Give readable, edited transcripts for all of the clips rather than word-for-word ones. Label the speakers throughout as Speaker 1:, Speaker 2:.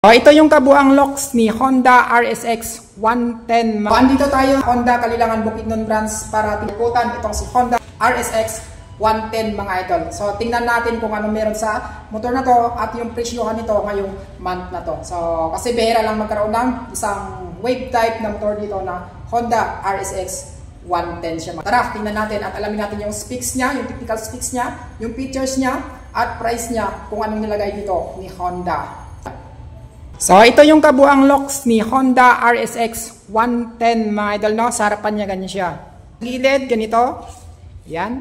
Speaker 1: Ito yung kabuang locks ni Honda RSX 110. Andito tayo, Honda Kalilangan Bukidnon branch para tiputan itong si Honda RSX 110 mga idol. So tingnan natin kung ano meron sa motor na to at yung presyohan nito ngayong month na to. So kasi bihira lang magkaroon ng isang wave type na motor dito na Honda RSX 110 siya. Tara, tingnan natin at alamin natin yung specs niya, yung technical specs niya, yung features niya at price niya kung anong nilagay dito ni Honda. So ito yung kabuang locks ni Honda RSX 110 mga idol, no? Sa harapan niya ganyan siya. Gilid ganito. Yan.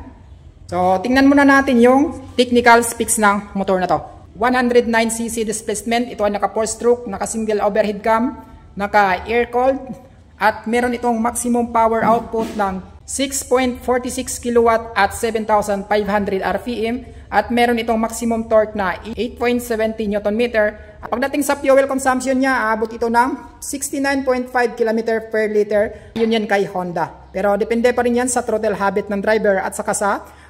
Speaker 1: So tingnan muna natin yung technical specs ng motor na to. 109cc displacement. Ito ay naka 4-stroke, naka single overhead cam, naka air cooled at meron itong maximum power output ng 6.46 kW at 7,500 RPM at meron itong maximum torque na 8.70 Nm. Pagdating sa fuel consumption niya, aabot ito ng 69.5 km per liter. Yun yan kay Honda. Pero depende pa rin yan sa throttle habit ng driver at saka sa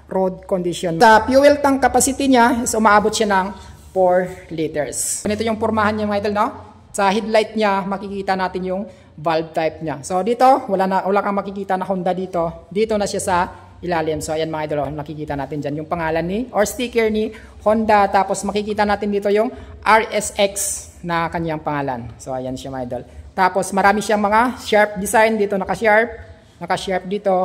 Speaker 1: road condition. Sa fuel tank capacity niya is umaabot siya ng 4 liters. Ganito yung pormahan niya mga idol, no? Sa headlight niya makikita natin yung valve type niya. So dito wala kang makikita na Honda dito. Dito na siya sa ilalim. So ayan mga idol, nakikita natin dyan yung pangalan ni or sticker ni Honda. Tapos makikita natin dito yung RSX na kanyang pangalan. So ayan siya mga idol. Tapos marami siyang mga sharp design. Dito naka-sharp dito,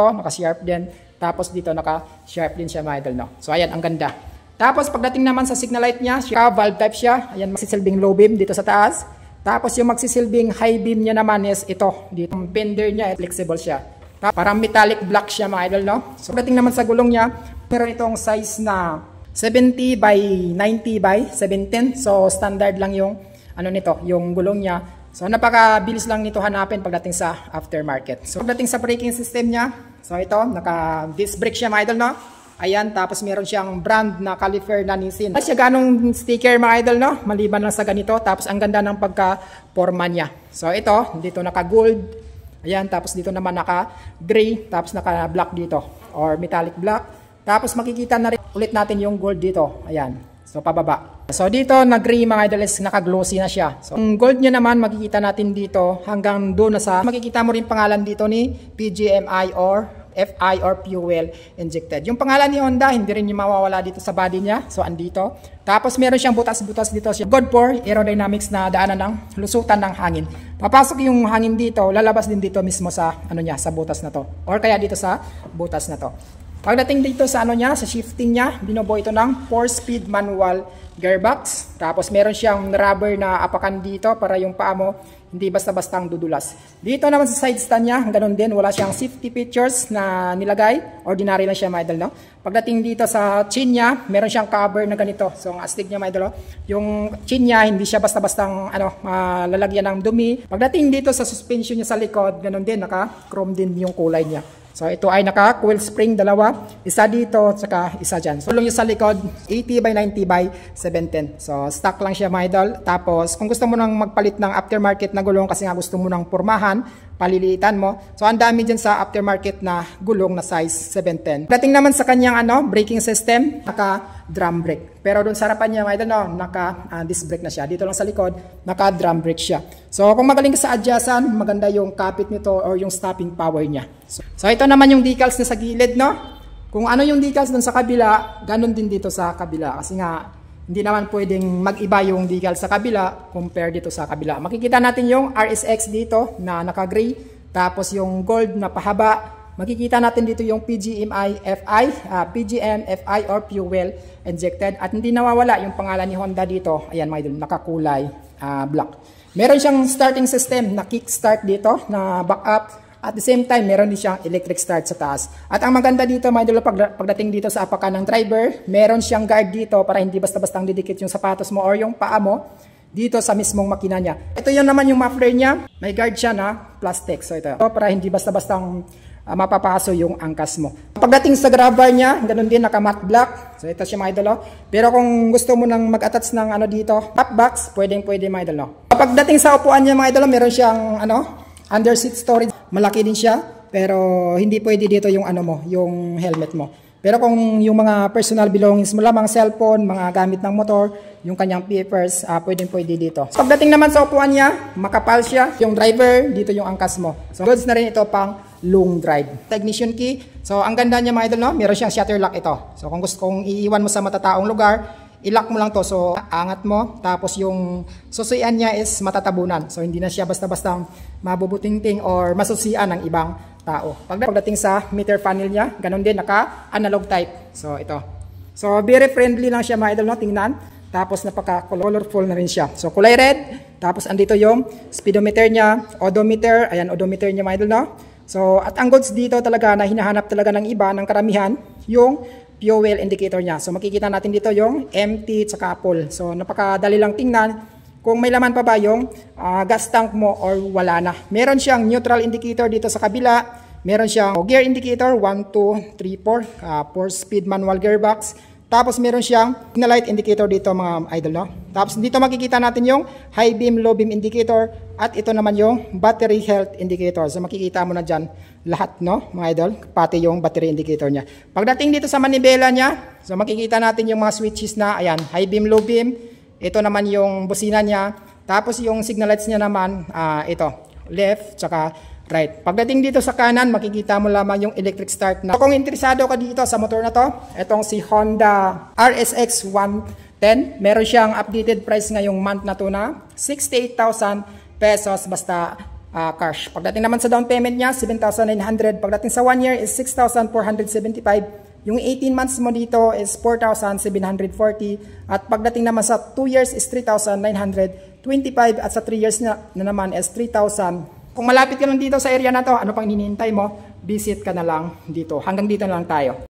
Speaker 1: naka-sharp din. Tapos dito naka-sharp din siya mga idol, no? So ayan, ang ganda. Tapos pagdating naman sa signal light niya, valve type siya. Ayan, magsisilbing low beam dito sa taas. Tapos yung magsisilbing high beam niya naman is ito. Dito ang fender niya, flexible siya. Parang metallic black siya mga idol, no? So pagdating naman sa gulong niya, meron itong size na 70 by 90 by 710. So standard lang yung ano nito, yung gulong niya. So napakabilis lang nito hanapin pagdating sa aftermarket. So pagdating sa braking system niya, so ito, naka disc brake siya mga idol, no? Ayan, tapos meron siyang brand na caliper na Nissin. Wala siya ganong sticker mga idol, no? Maliban lang sa ganito. Tapos ang ganda ng pagka-forma niya. So ito, dito naka-gold. Ayan, tapos dito naman naka-gray. Tapos naka-black dito. Or metallic black. Tapos makikita na rin ulit natin yung gold dito. Ayan. So pababa. So dito nag-gray mga idol is naka-glossy na siya. So ang gold niya naman makikita natin dito hanggang doon na sa makikita mo rin pangalan dito ni PGMI or FI or fuel injected. Yung pangalan ni Honda, hindi rin yung mawawala dito sa body niya. So, andito. Tapos, meron siyang butas-butas dito. Good for aerodynamics na daanan ng lusutan ng hangin. Papasok yung hangin dito, lalabas din dito mismo sa, niya, sa butas na to. Or kaya dito sa butas na to. Pagdating dito sa niya, sa shifting niya, binubuo ito ng 4-speed manual gearbox. Tapos, meron siyang rubber na apakan dito para yung paa mo hindi basta-bastang dudulas. Dito naman sa side stand niya, ganun din, wala siyang safety features na nilagay. Ordinary lang siya, mga idol, no? Pagdating dito sa chin niya, meron siyang cover na ganito. So, ang astig niya, mga idol, no? Yung chin niya, hindi siya basta-bastang lalagyan ng dumi. Pagdating dito sa suspension niya sa likod, ganun din, naka-chrome din yung kulay niya. So, ito ay naka-coil spring, dalawa. Isa dito, saka isa dyan. So, yung sa likod, 80 by 90 by 710. So, stock lang siya, mga idol. Tapos, kung gusto mo nang magpalit ng aftermarket na gulong kasi nga gusto mo nang pormahan, paliliitan mo. So, ang dami dyan sa aftermarket na gulong na size 710. Dating naman sa kanyang braking system, naka-drum brake. Pero doon sa harapan niya, mga idol, no, naka-disc brake na siya. Dito lang sa likod, naka-drum brake siya. So, kung magaling ka sa adjustan, maganda yung kapit nito or yung stopping power niya. So, ito naman yung decals na sa gilid, no? Kung ano yung decals doon sa kabila, ganun din dito sa kabila. Kasi nga, hindi naman pwedeng mag-iba yung decal sa kabila compare dito sa kabila. Makikita natin yung RSX dito na naka-gray. Tapos yung gold na pahaba. Makikita natin dito yung PGMI FI, PGM FI or fuel injected. At hindi nawawala yung pangalan ni Honda dito. Ayan mga idol, nakakulay black. Meron siyang starting system na kick start dito na backup. At the same time, meron din siyang electric start sa taas. At ang maganda dito, mga idol, pagdating dito sa apakan ng driver, meron siyang guard dito para hindi basta-bastang didikit yung sapatos mo or yung paa mo dito sa mismong makina niya. Ito yun naman yung muffler niya. May guard siya na plastic. So ito, para hindi basta-bastang mapapaso yung angkas mo. Pagdating sa grab bar niya, ganun din, naka-matte black. So ito siya, mga idol. Pero kung gusto mo nang mag-attach ng dito, top box, pwedeng-pwede, mga idol. Pagdating sa upuan niya, mga idol, meron siyang under seat storage. Malaki din siya, pero hindi pwede dito yung yung helmet mo. Pero kung yung mga personal belongings mo lamang, cellphone, mga gamit ng motor, yung kanyang papers, pwede dito. Pagdating naman sa upuan niya, makapal siya. Yung driver, dito yung angkas mo. So goods na rin ito pang long drive. Ignition key. So ang ganda niya mga idol, no? Meron siyang shutter lock ito. So kung gusto kong iiwan mo sa matataong lugar, i-lock mo lang to. So angat mo. Tapos yung susuian niya is matatabunan. So hindi na siya basta-bastang mabubutingting or masusian ng ibang tao. Pagdating sa meter panel niya, ganun din, naka-analog type. So ito. So very friendly lang siya mga idol, no? Tingnan. Tapos napaka-colorful na rin siya. So kulay red. Tapos andito yung speedometer niya, odometer. Ayan, odometer niya mga idol, no? So at ang goods dito talaga na hinahanap talaga ng iba, ng karamihan, yung fuel indicator niya. So makikita natin dito yung empty tsaka full. So napakadali lang tingnan kung may laman pa ba yung gas tank mo or wala na. Meron siyang neutral indicator dito sa kabila. Meron siyang gear indicator 1, 2, 3, 4 4-speed manual gearbox. Tapos meron siyang signal light indicator dito mga idol, no? Tapos dito makikita natin yung high beam, low beam indicator at ito naman yung battery health indicator. So makikita mo na dyan lahat, no mga idol, pati yung battery indicator niya. Pagdating dito sa manibela niya, so makikita natin yung mga switches na ayan, high beam, low beam. Ito naman yung busina niya. Tapos yung signal lights niya naman, ito, left tsaka right. Pagdating dito sa kanan, makikita mo lamang yung electric start na. So, kung interesado ka dito sa motor na to, itong si Honda RSX 110, meron siyang updated price ngayong month na to na 68,000 pesos basta cash. Pagdating naman sa down payment niya, 7,900. Pagdating sa 1 year is 6,475. Yung 18 months mo dito is 4,740 at pagdating naman sa 2 years is 3,925 at sa 3 years na naman is 3,000. Kung malapit ka lang dito sa area na to, ano pang hinihintay mo? Visit ka na lang dito. Hanggang dito na lang tayo.